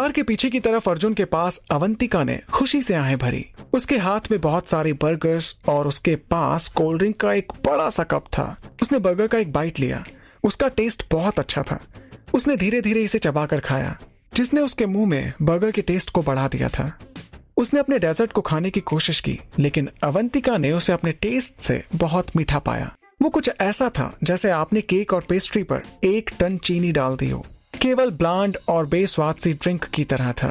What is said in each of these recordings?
Car के पीछे की तरफ अर्जुन के पास अवंतिका ने खुशी से आहें भरी। उसके हाथ में बहुत सारे बर्गर्स और उसके पास कोल्ड ड्रिंक का एक बड़ा सा कप था। उसने बर्गर का एक बाइट लिया। उसका टेस्ट बहुत अच्छा था। उसने धीरे धीरे इसे चबाकर खाया, जिसने उसके मुंह में बर्गर के टेस्ट को बढ़ा दिया था। उसने अपने डेजर्ट को खाने की कोशिश की, लेकिन अवंतिका ने उसे अपने टेस्ट से बहुत मीठा पाया। वो कुछ ऐसा था जैसे आपने केक और पेस्ट्री पर 1 टन चीनी डाल दी हो। केवल ब्लांड और बेस्वाद सी ड्रिंक की तरह था।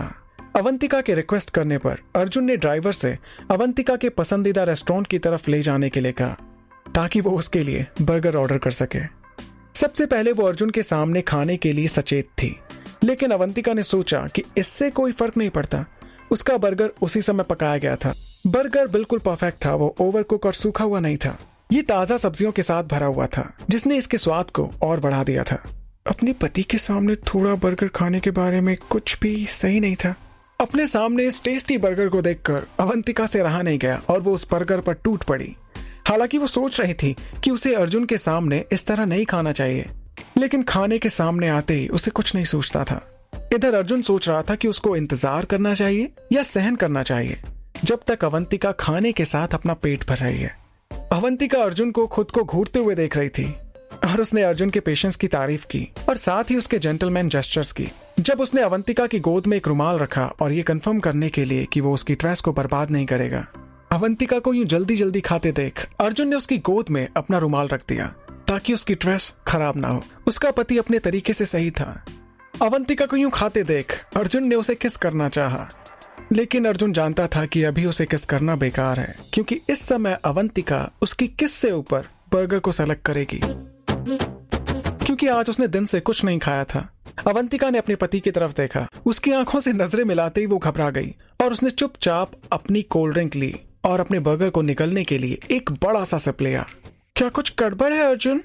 अवंतिका के रिक्वेस्ट करने पर अर्जुन ने ड्राइवर से अवंतिका के पसंदीदा रेस्टोरेंट की तरफ ले जाने के लिए कहा, ताकि वो उसके लिए बर्गर ऑर्डर कर सके। सबसे पहले वो अर्जुन के सामने खाने के लिए सचेत थी, लेकिन अवंतिका ने सोचा कि इससे कोई फर्क नहीं पड़ता। उसका बर्गर उसी समय पकाया गया था। बर्गर बिल्कुल परफेक्ट था। वो ओवरकुक और सूखा हुआ नहीं था। ये ताजा सब्जियों के साथ भरा हुआ था, जिसने इसके स्वाद को और बढ़ा दिया था। अपने पति के सामने थोड़ा बर्गर खाने के बारे में कुछ भी सही नहीं था। अपने सामने इस टेस्टी बर्गर को देखकर अवंतिका से रहा नहीं गया और वो उस बर्गर पर टूट पड़ी। हालांकि वो सोच रही थी कि उसे अर्जुन के सामने इस तरह नहीं खाना चाहिए, लेकिन खाने के सामने आते ही उसे कुछ नहीं सोचता था। इधर अर्जुन सोच रहा था कि उसको इंतजार करना चाहिए या सहन करना चाहिए, जब तक अवंतिका खाने के साथ अपना पेट भर रही है। अवंतिका अर्जुन को खुद को घूरते हुए देख रही थी और उसने अर्जुन के पेशेंस की तारीफ की और साथ ही उसके जेंटलमैन जेस्चर्स की। जब उसने अवंतिका की गोद में एक रुमाल रखा और ये कंफर्म करने के लिए कि वो उसकी ड्रेस को बर्बाद नहीं करेगा। अवंतिका को यूं जल्दी जल्दी खाते देख अर्जुन ने उसकी गोद में अपना रुमाल रख दिया, ताकि उसकी ड्रेस खराब ना हो। उसका पति अपने तरीके से सही था। अवंतिका को यूं खाते देख अर्जुन ने उसे किस करना चाहा, लेकिन अर्जुन जानता था कि अभी उसे किस करना बेकार है, क्योंकि इस समय अवंतिका उसकी किस से ऊपर बर्गर को सेलेक्ट करेगी, क्योंकि आज उसने दिन से कुछ नहीं खाया था। अवंतिका ने अपने पति की तरफ देखा। उसकी आंखों से नजरें मिलाते ही वो घबरा गई और उसने चुपचाप अपनी कोल्ड ड्रिंक ली और अपने बर्गर को निगलने के लिए एक बड़ा सा सिप लिया। क्या कुछ गड़बड़ है अर्जुन?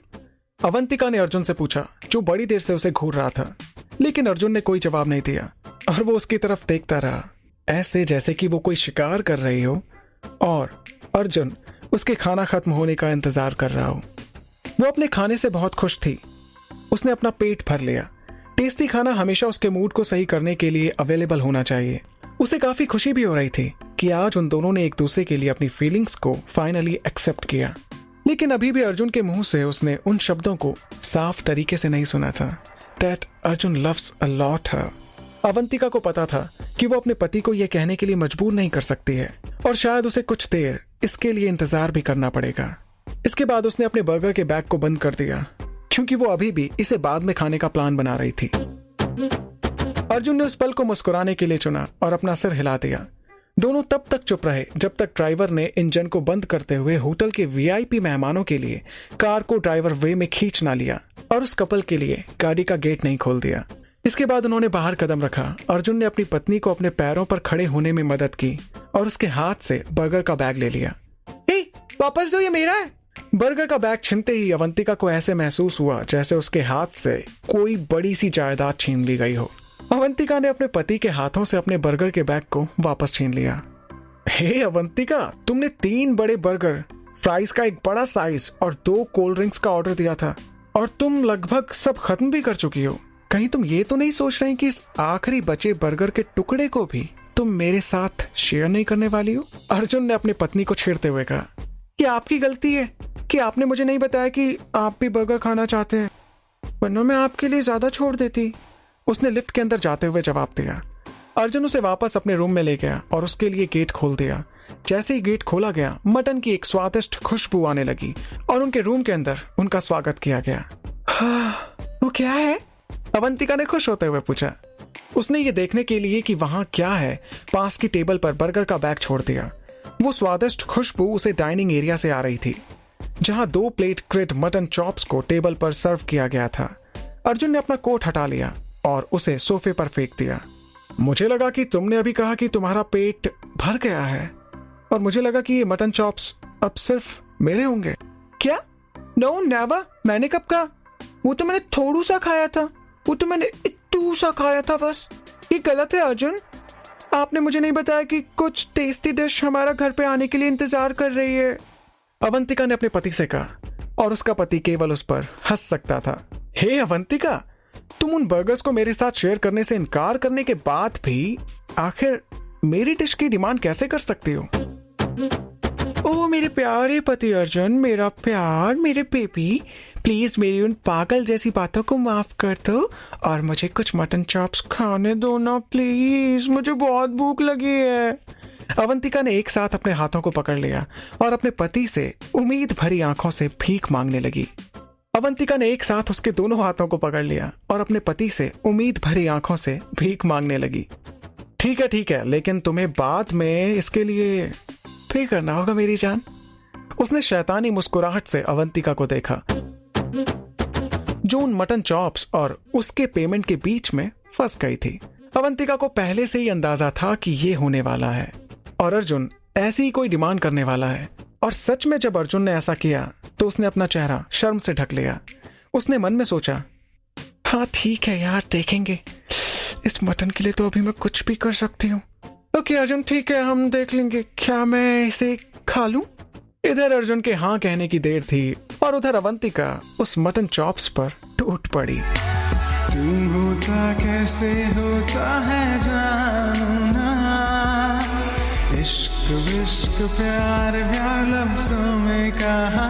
अवंतिका ने अर्जुन से पूछा, जो बड़ी देर से उसे घूर रहा था। लेकिन अर्जुन ने कोई जवाब नहीं दिया और वो उसकी तरफ देखता रहा, ऐसे जैसे कि वो कोई शिकार कर रही हो और अर्जुन उसके खाना खत्म होने का इंतजार कर रहा हो। वो अपने खाने से बहुत खुश थी। उसने अपना पेट भर लिया। टेस्टी खाना हमेशा उसके मूड को सही करने के लिए अवेलेबल होना चाहिए। उसे काफी खुशी भी हो रही थी कि आज उन दोनों ने एक दूसरे के लिए अपनी फीलिंग्स को फाइनली एक्सेप्ट किया। लेकिन अभी भी अर्जुन के मुंह से उसने उन शब्दों को साफ तरीके से नहीं सुना था, That Arjun loves a lot her। Avantika को पता था कि वो अपने पति को यह कहने के लिए मजबूर नहीं कर सकती है और शायद उसे कुछ देर इसके लिए इंतजार भी करना पड़ेगा। इसके बाद उसने अपने बर्गर के बैग को बंद कर दिया, क्योंकि वो अभी भी इसे बाद में खाने का प्लान बना रही थी। अर्जुन ने उस पल को मुस्कुराने के लिए चुना और अपना सिर हिला दिया। दोनों तब तक चुप रहे जब तक ड्राइवर ने इंजन को बंद करते हुए होटल के वीआईपी मेहमानों के लिए कार को ड्राइवर वे में खींच ना लिया और उस कपल के लिए गाड़ी का गेट नहीं खोल दिया। इसके बाद उन्होंने बाहर कदम रखा। अर्जुन ने अपनी पत्नी को अपने पैरों पर खड़े होने में मदद की और उसके हाथ से बर्गर का बैग ले लिया। वापस दो, ये मेरा है। बर्गर का बैग छीनते ही अवंतिका को ऐसे महसूस हुआ जैसे उसके हाथ से कोई बड़ी सी जायदाद छीन ली गई हो। अवंतिका ने अपने पति के हाथों से अपने बर्गर के बैग को वापस छीन लिया। हे अवंतिका, तुमने 3 बड़े बर्गर, फ्राइज का एक बड़ा साइज और 2 कोल्ड ड्रिंक्स का ऑर्डर दिया था और तुम लगभग सब खत्म भी कर चुकी हो। कहीं तुम ये तो नहीं सोच रही कि इस आखिरी बचे बर्गर के टुकड़े को भी तुम मेरे साथ शेयर नहीं करने वाली हो? अर्जुन ने अपनी पत्नी को छेड़ते हुए कहा, ये आपकी गलती है कि आपने मुझे नहीं बताया कि आप भी बर्गर खाना चाहते हैं, वरना मैं आपके लिए ज्यादा छोड़ देती। उसने लिफ्ट के अंदर जाते हुए जवाब दिया। अर्जुन उसे वापस अपने रूम में ले गया और उसके लिए गेट खोल दिया। जैसे ही गेट खोला गया, मटन की एक स्वादिष्ट खुशबू आने लगी और उनके रूम के अंदर उनका स्वागत किया गया। वो क्या है? अवंतिका ने खुश होते हुए पूछा। उसने ये देखने के लिए कि वहां क्या है, पास की टेबल पर बर्गर का बैग छोड़ दिया। वो स्वादिष्ट खुशबू उसे डाइनिंग एरिया से आ रही थी, जहां 2 प्लेट ग्रिल्ड मटन चॉप्स को टेबल पर सर्व किया गया था। अर्जुन ने अपना कोट हटा लिया और उसे सोफे पर फेंक दिया। मुझे लगा कि तुमने अभी कहा कि तुम्हारा पेट भर गया है और मुझे लगा कि ये मटन चॉप्स अब सिर्फ मेरे होंगे। क्या? नो नेवर, मैंने कब कहा? वो तो मैंने थोड़ा सा खाया था, वो तो मैंने इतू सा खाया था बस। ये गलत है अर्जुन, आपने मुझे नहीं बताया कि कुछ टेस्टी डिश हमारा घर पे आने के लिए इंतजार कर रही है। अवंतिका ने अपने पति से कहा और उसका पति केवल उस पर हंस सकता था। हे अवंतिका, तुम उन बर्गर्स को मेरे साथ शेयर करने से इनकार करने के बाद भी आखिर मेरी डिश की डिमांड कैसे कर सकती हो? ओ मेरे प्यारे पति अर्जुन, मेरा प्यार, मेरे बेबी, प्लीज मेरी उन पागल जैसी बातों को माफ कर दो और मुझे कुछ मटन चॉप्स खाने दो ना प्लीज, मुझे बहुत भूख लगी है। अवंतिका ने एक साथ अपने हाथों को पकड़ लिया और अपने पति से उम्मीद भरी आंखों से भीख मांगने लगी। अवंतिका ने एक साथ उसके दोनों हाथों को पकड़ लिया और अपने पति से उम्मीद भरी आंखों से भीख मांगने लगी। ठीक है, लेकिन तुम्हें बाद में इसके लिए पे करना होगा मेरी जान। उसने शैतानी मुस्कुराहट से अवंतिका को देखा, जो उन मटन चॉप्स और उसके पेमेंट के बीच में फंस गई थी। अवंतिका को पहले से ही अंदाजा था कि ये होने वाला है और अर्जुन ऐसी ही कोई डिमांड करने वाला है। और सच में जब अर्जुन ने ऐसा किया तो उसने अपना चेहरा शर्म से ढक लिया। उसने मन में सोचा, हाँ ठीक है यार, देखेंगे, इस मटन के लिए तो अभी मैं कुछ भी कर सकती हूँ। ओके अर्जुन, ठीक है, हम देख लेंगे, क्या मैं इसे खा लूं? इधर अर्जुन के हाँ कहने की देर थी और उधर अवंतिका उस मटन चॉप्स पर टूट पड़ी। क्यों होता कैसे होता है जानू ना, इश्क विश्क प्यार प्यार लफ्जों में कहा,